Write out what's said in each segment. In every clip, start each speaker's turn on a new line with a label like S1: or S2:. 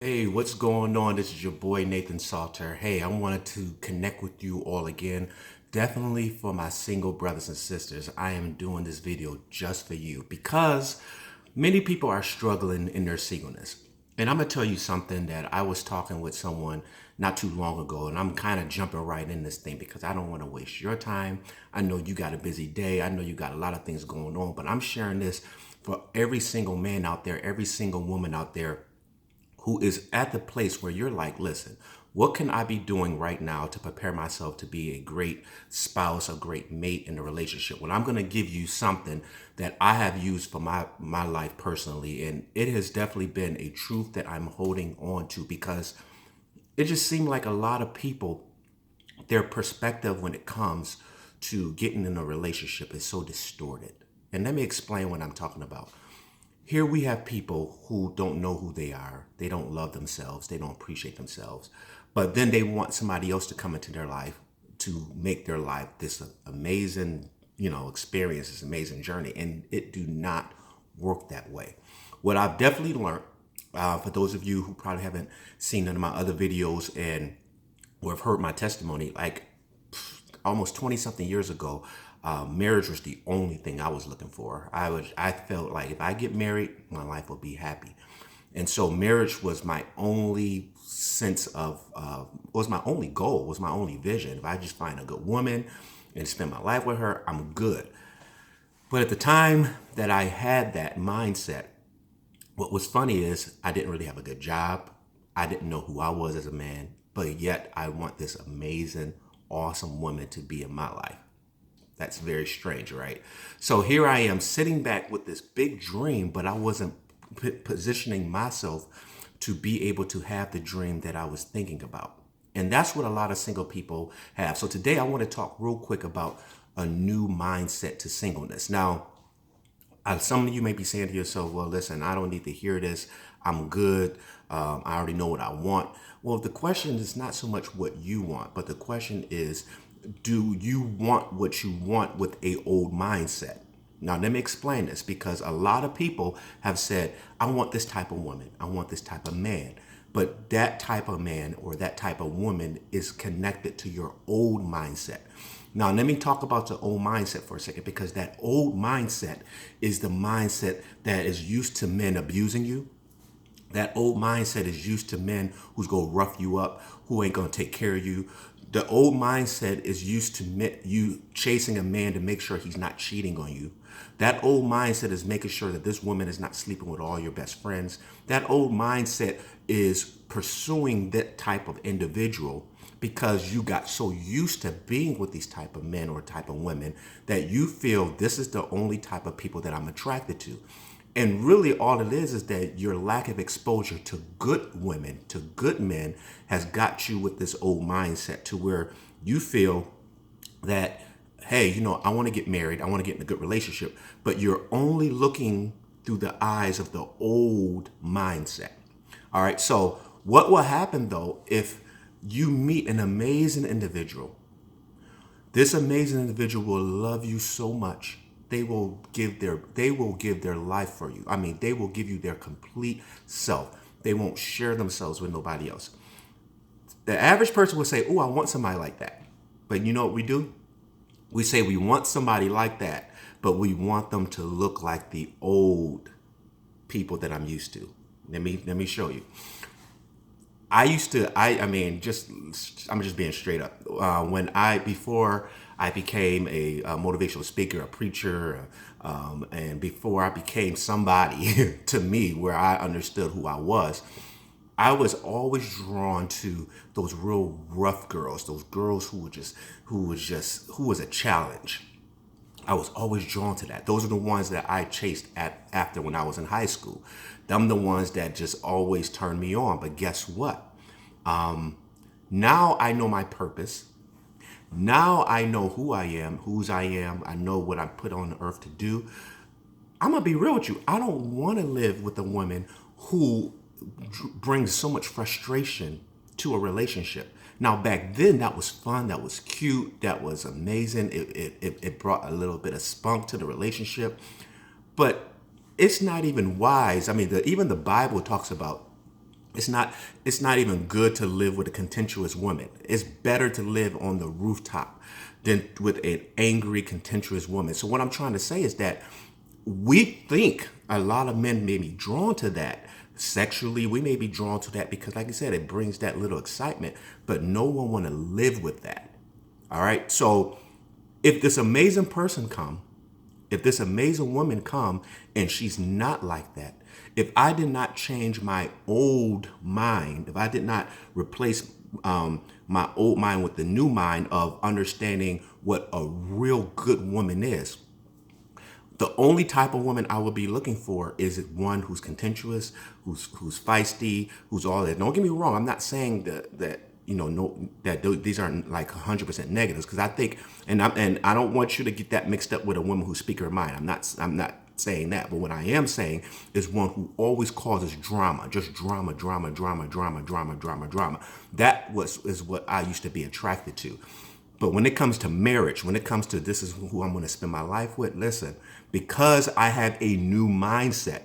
S1: Hey, what's going on? This is your boy Nathan Salter. Hey, I wanted to connect with you all again. Definitely for my single brothers and sisters, I am doing this video just for you because many people are struggling in their singleness. And I'm gonna tell you something that I was talking with someone not too long ago, and I'm kind of jumping right in this thing because I don't want to waste your time. I know you got a busy day, I know you got a lot of things going on, but I'm sharing this for every single man out there, every single woman out there who is at the place where you're like, listen, what can I be doing right now to prepare myself to be a great spouse, a great mate in a relationship? When I'm going to give you something that I have used for my life personally, and it has definitely been a truth that I'm holding on to because it just seemed like a lot of people, their perspective when it comes to getting in a relationship is so distorted. And let me explain what I'm talking about. Here we have people who don't know who they are. They don't love themselves. They don't appreciate themselves. But then they want somebody else to come into their life to make their life this amazing, experience, this amazing journey. And it do not work that way. What I've definitely learned, for those of you who probably haven't seen none of my other videos and or have heard my testimony, like almost 20 something years ago, marriage was the only thing I was looking for. I felt like if I get married, my life will be happy. And so marriage was my only sense of, was my only goal, was my only vision. If I just find a good woman and spend my life with her, I'm good. But at the time that I had that mindset, what was funny is I didn't really have a good job. I didn't know who I was as a man, but yet I want this amazing, awesome woman to be in my life. That's very strange, right? So here I am sitting back with this big dream, but I wasn't positioning myself to be able to have the dream that I was thinking about. And that's what a lot of single people have. So today I want to talk real quick about a new mindset to singleness. Now, some of you may be saying to yourself, well, listen, I don't need to hear this. I'm good. I already know what I want. Well, the question is not so much what you want, but the question is, do you want what you want with a old mindset? Now, let me explain this because a lot of people have said, I want this type of woman. I want this type of man. But that type of man or that type of woman is connected to your old mindset. Now, let me talk about the old mindset for a second because that old mindset is the mindset that is used to men abusing you. That old mindset is used to men who's going to rough you up, who ain't going to take care of you. The old mindset is used to you chasing a man to make sure he's not cheating on you. That old mindset is making sure that this woman is not sleeping with all your best friends. That old mindset is pursuing that type of individual because you got so used to being with these type of men or type of women that you feel this is the only type of people that I'm attracted to. And really, all it is that your lack of exposure to good women, to good men, has got you with this old mindset to where you feel that, hey, I want to get married, I want to get in a good relationship, but you're only looking through the eyes of the old mindset. All right, so what will happen though if you meet an amazing individual? This amazing individual will love you so much. They will give their life for you. I mean, they will give you their complete self. They won't share themselves with nobody else. The average person will say, "Oh, I want somebody like that." But you know what we do? We say we want somebody like that, but we want them to look like the old people that I'm used to. Let me show you. I used to, I mean, I'm just being straight up. Before I became a motivational speaker, a preacher, and before I became somebody to me where I understood who I was always drawn to those real rough girls, those girls who was a challenge. I was always drawn to that. Those are the ones that I chased after when I was in high school. Them the ones that just always turned me on. But guess what? Now I know my purpose. Now I know who I am, whose I am. I know what I'm put on the earth to do. I'm gonna be real with you. I don't want to live with a woman who brings so much frustration to a relationship. Now, back then, that was fun, that was cute, that was amazing. It brought a little bit of spunk to the relationship, but it's not even wise. I mean, even the Bible talks about It's not it's not even good to live with a contentious woman. It's better to live on the rooftop than with an angry, contentious woman. So what I'm trying to say is that we think a lot of men may be drawn to that sexually. We may be drawn to that because, like I said, it brings that little excitement, but no one want to live with that. All right. So if this amazing person come, if this amazing woman come and she's not like that, if I did not change my old mind, if I did not replace my old mind with the new mind of understanding what a real good woman is, the only type of woman I would be looking for is one who's contentious, who's feisty, who's all that. Don't get me wrong. I'm not saying that no, that these aren't like 100% negatives, because I think, and I don't want you to get that mixed up with a woman who speaks her mind. I'm not saying that. But what I am saying is one who always causes drama, just drama, drama, drama, drama, drama, drama, drama. Is what I used to be attracted to. But when it comes to marriage, when it comes to this is who I'm going to spend my life with, listen, because I have a new mindset,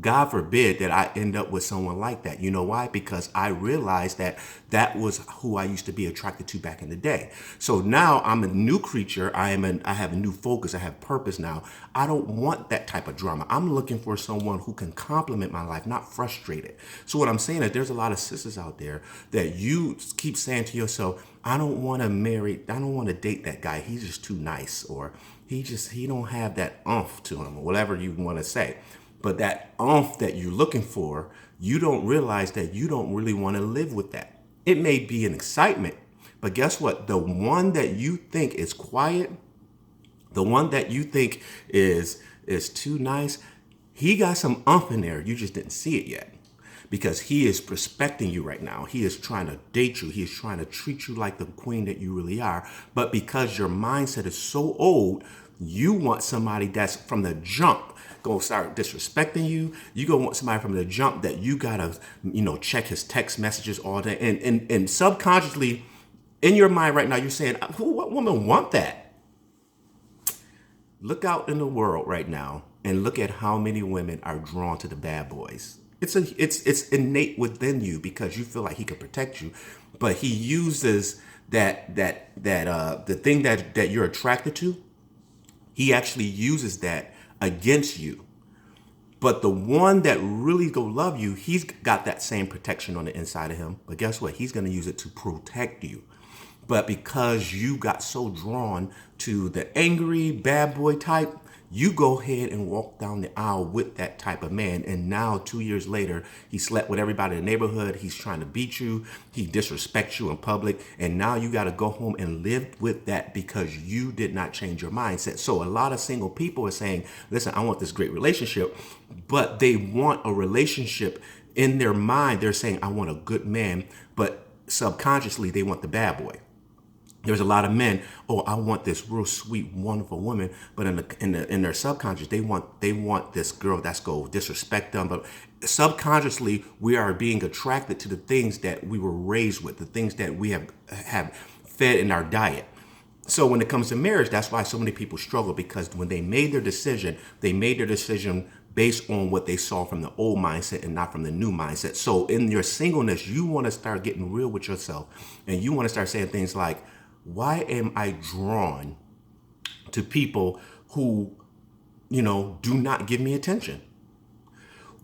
S1: God forbid that I end up with someone like that. You know why? Because I realized that that was who I used to be attracted to back in the day. So now I'm a new creature. I have a new focus. I have purpose now. I don't want that type of drama. I'm looking for someone who can complement my life, not frustrate it. So what I'm saying is there's a lot of sisters out there that you keep saying to yourself, I don't want to date that guy. He's just too nice, or he don't have that oomph to him, or whatever you want to say. But that oomph that you're looking for, you don't realize that you don't really want to live with that. It may be an excitement, but guess what? The one that you think is quiet, the one that you think is too nice, he got some oomph in there. You just didn't see it yet. Because he is respecting you right now. He is trying to date you. He is trying to treat you like the queen that you really are. But because your mindset is so old, you want somebody that's from the jump gonna start disrespecting you. You gonna want somebody from the jump that you gotta, check his text messages all day. And subconsciously, in your mind right now, you're saying, what woman want that? Look out in the world right now and look at how many women are drawn to the bad boys. It's innate within you because you feel like he could protect you, but he uses the thing that you're attracted to. He actually uses that against you. But the one that really go love you, he's got that same protection on the inside of him. But guess what? He's going to use it to protect you. But because you got so drawn to the angry bad boy type, you go ahead and walk down the aisle with that type of man. And now 2 years later, he slept with everybody in the neighborhood. He's trying to beat you. He disrespects you in public. And now you got to go home and live with that because you did not change your mindset. So a lot of single people are saying, listen, I want this great relationship, but they want a relationship in their mind. They're saying, I want a good man, but subconsciously they want the bad boy. There's a lot of men, oh, I want this real sweet, wonderful woman, but in their subconscious, they want this girl that's go disrespect them. But subconsciously, we are being attracted to the things that we were raised with, the things that we have fed in our diet. So when it comes to marriage, that's why so many people struggle, because when they made their decision, based on what they saw from the old mindset and not from the new mindset. So in your singleness, you want to start getting real with yourself, and you want to start saying things like, why am I drawn to people who, do not give me attention?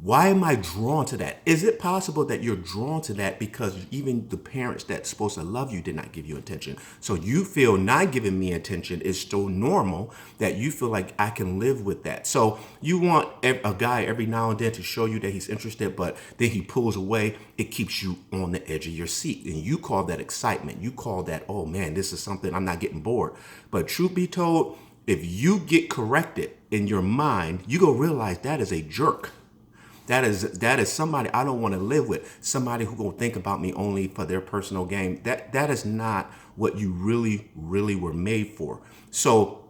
S1: Why am I drawn to that? Is it possible that you're drawn to that because even the parents that's supposed to love you did not give you attention? So you feel not giving me attention is so normal that you feel like I can live with that. So you want a guy every now and then to show you that he's interested, but then he pulls away. It keeps you on the edge of your seat. And you call that excitement. You call that, oh man, this is something, I'm not getting bored. But truth be told, if you get corrected in your mind, you go realize that is a jerk. That is somebody I don't want to live with. Somebody who gonna think about me only for their personal gain. That is not what you really, really were made for. So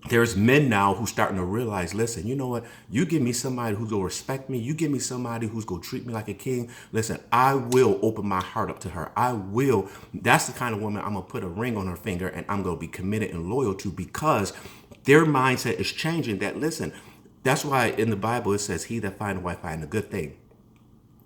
S1: there's men now who starting to realize, listen, you know what? You give me somebody who's gonna respect me. You give me somebody who's gonna treat me like a king. Listen, I will open my heart up to her. I will. That's the kind of woman I'm gonna put a ring on her finger and I'm gonna be committed and loyal to, because their mindset is changing. That, listen, that's why in the Bible it says, he that findeth a wife find a good thing.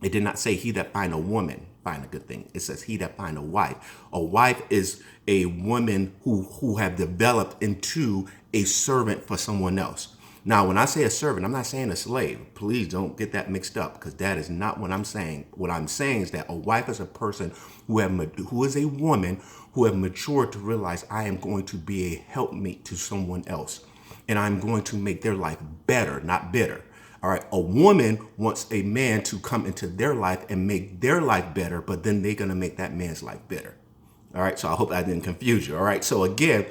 S1: It did not say he that find a woman find a good thing. It says he that find a wife. A wife is a woman who have developed into a servant for someone else. Now, when I say a servant, I'm not saying a slave. Please don't get that mixed up, because that is not what I'm saying. What I'm saying is that a wife is a person who is a woman who have matured to realize I am going to be a helpmate to someone else, and I'm going to make their life better, not bitter. All right. A woman wants a man to come into their life and make their life better, but then they're going to make that man's life bitter. All right. So I hope I didn't confuse you. All right. So again,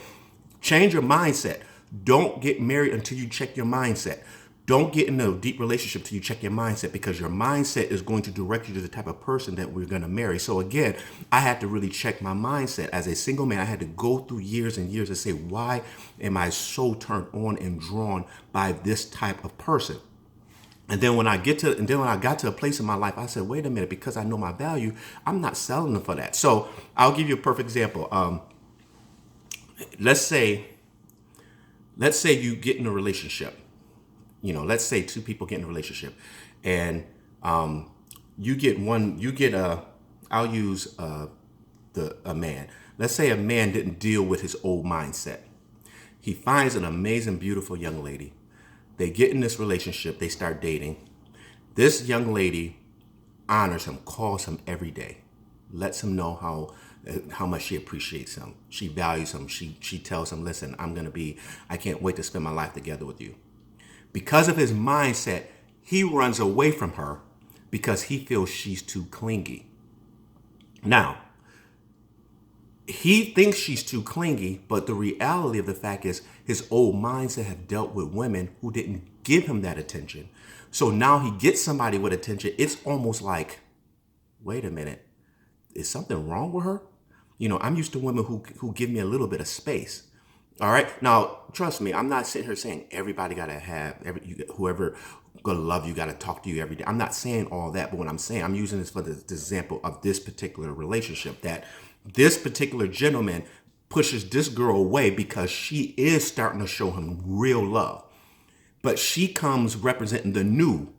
S1: change your mindset. Don't get married until you check your mindset. Don't get in a deep relationship till you check your mindset, because your mindset is going to direct you to the type of person that we're going to marry. So again, I had to really check my mindset. As a single man, I had to go through years and years to say, why am I so turned on and drawn by this type of person? And then when I got to a place in my life, I said, wait a minute, because I know my value, I'm not selling them for that. So I'll give you a perfect example. Let's say you get in a relationship. Let's say two people get in a relationship, and I'll use a man. Let's say a man didn't deal with his old mindset. He finds an amazing, beautiful young lady. They get in this relationship. They start dating. This young lady honors him, calls him every day, lets him know how much she appreciates him. She values him. She tells him, listen, I can't wait to spend my life together with you. Because of his mindset, he runs away from her because he feels she's too clingy. Now, he thinks she's too clingy, but the reality of the fact is his old mindset have dealt with women who didn't give him that attention. So now he gets somebody with attention. It's almost like, wait a minute, is something wrong with her? I'm used to women who give me a little bit of space. All right. Now, trust me, I'm not sitting here saying everybody got to have, whoever gonna love you got to talk to you every day. I'm not saying all that, but what I'm saying, I'm using this for the example of this particular relationship, that this particular gentleman pushes this girl away because she is starting to show him real love. But she comes representing the new.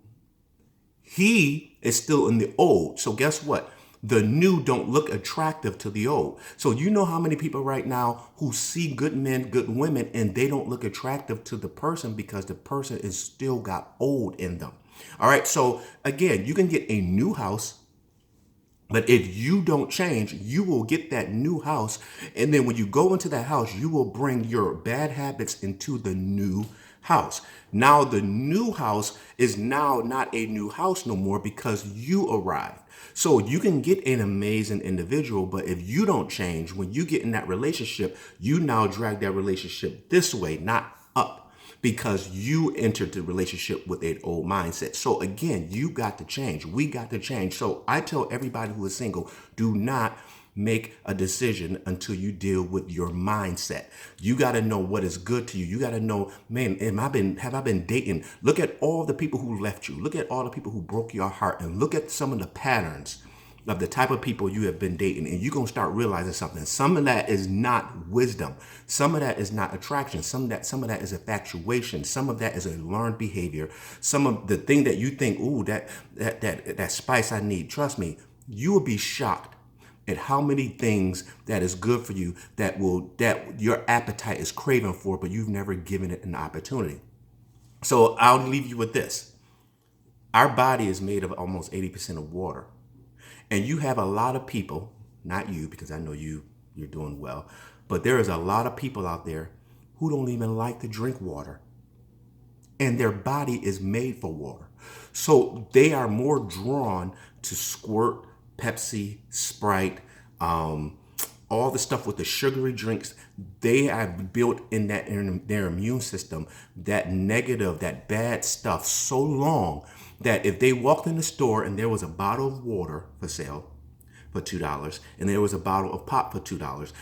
S1: He is still in the old. So guess what? The new don't look attractive to the old. So you know how many people right now who see good men, good women, and they don't look attractive to the person because the person is still got old in them. All right. So again, you can get a new house, but if you don't change, you will get that new house. And then when you go into that house, you will bring your bad habits into the new house. Now the new house is now not a new house no more because you arrived. So you can get an amazing individual, but if you don't change, when you get in that relationship, you now drag that relationship this way, not up, because you entered the relationship with an old mindset. So again, you got to change. We got to change. So I tell everybody who is single, do not make a decision until you deal with your mindset. You got to know what is good to you. You got to know, man, have I been dating? Look at all the people who left you. Look at all the people who broke your heart, and look at some of the patterns of the type of people you have been dating, and you're going to start realizing something. Some of that is not wisdom. Some of that is not attraction. Some of that is infatuation. Some of that is a learned behavior. Some of the thing that you think, ooh, that spice I need. Trust me, you will be shocked at how many things that is good for you that your appetite is craving for, but you've never given it an opportunity. So I'll leave you with this. Our body is made of almost 80% of water. And you have a lot of people, not you, because I know you're doing well, but there is a lot of people out there who don't even like to drink water. And their body is made for water. So they are more drawn to squirt, Pepsi, Sprite, all the stuff with the sugary drinks. They have built in their immune system that negative, that bad stuff so long that if they walked in the store and there was a bottle of water for sale for $2 and there was a bottle of pop for $2,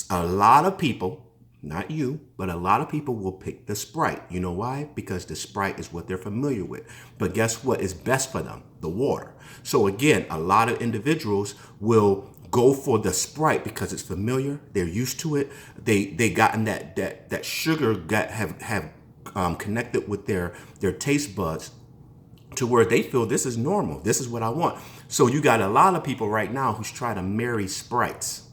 S1: a lot of people, not you, but a lot of people will pick the Sprite. You know why? Because the Sprite is what they're familiar with. But guess what is best for them? The water. So again, a lot of individuals will go for the Sprite because it's familiar. They're used to it. They gotten that sugar have connected with their taste buds to where they feel this is normal. This is what I want. So you got a lot of people right now who's trying to marry Sprites.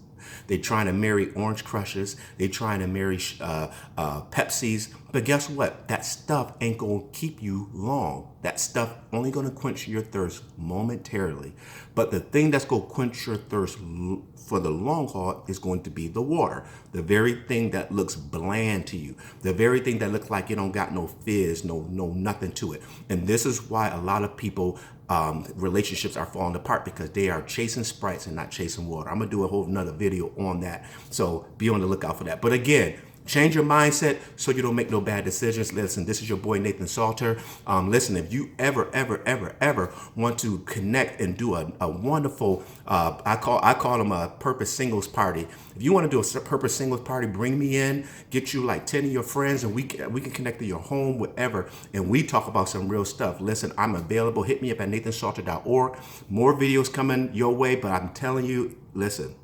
S1: They're trying to marry Orange Crushes. They're trying to marry Pepsis. But guess what? That stuff ain't going to keep you long. That stuff only going to quench your thirst momentarily. But the thing that's going to quench your thirst for the long haul is going to be the water. The very thing that looks bland to you. The very thing that looks like it don't got no fizz, no nothing to it. And this is why a lot of people relationships are falling apart, because they are chasing Sprites and not chasing water. I'm gonna do a whole nother video on that, so be on the lookout for that. But again, change your mindset so you don't make no bad decisions. Listen, this is your boy Nathan Salter. Listen, if you ever want to connect and do a wonderful, I call them a purpose singles party. If you want to do a purpose singles party, bring me in, get you like 10 of your friends, and we can connect to your home, whatever, and we talk about some real stuff. Listen, I'm available. Hit me up at nathansalter.org. More videos coming your way, but I'm telling you, listen,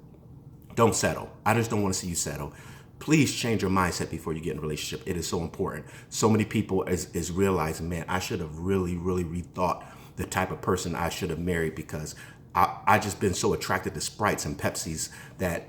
S1: don't settle. I just don't want to see you settle. Please change your mindset before you get in a relationship. It is so important. So many people is realizing, man, I should have really rethought the type of person I should have married, because I just been so attracted to Sprites and Pepsis that,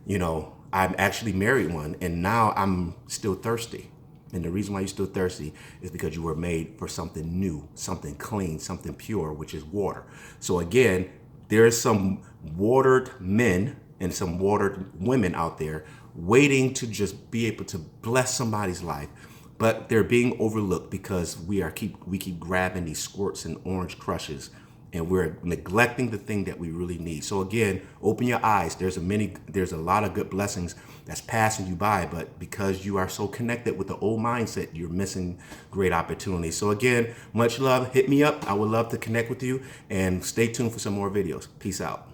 S1: you know, I've actually married one, and now I'm still thirsty. And the reason why you're still thirsty is because you were made for something new, something clean, something pure, which is water. So again, there's some watered men and some watered women out there waiting to just be able to bless somebody's life, but they're being overlooked because we keep grabbing these squirts and Orange Crushes, and we're neglecting the thing that we really need. So again, open your eyes. There's a lot of good blessings that's passing you by, but because you are so connected with the old mindset, you're missing great opportunities. So again, much love. Hit me up. I would love to connect with you, and stay tuned for some more videos. Peace out.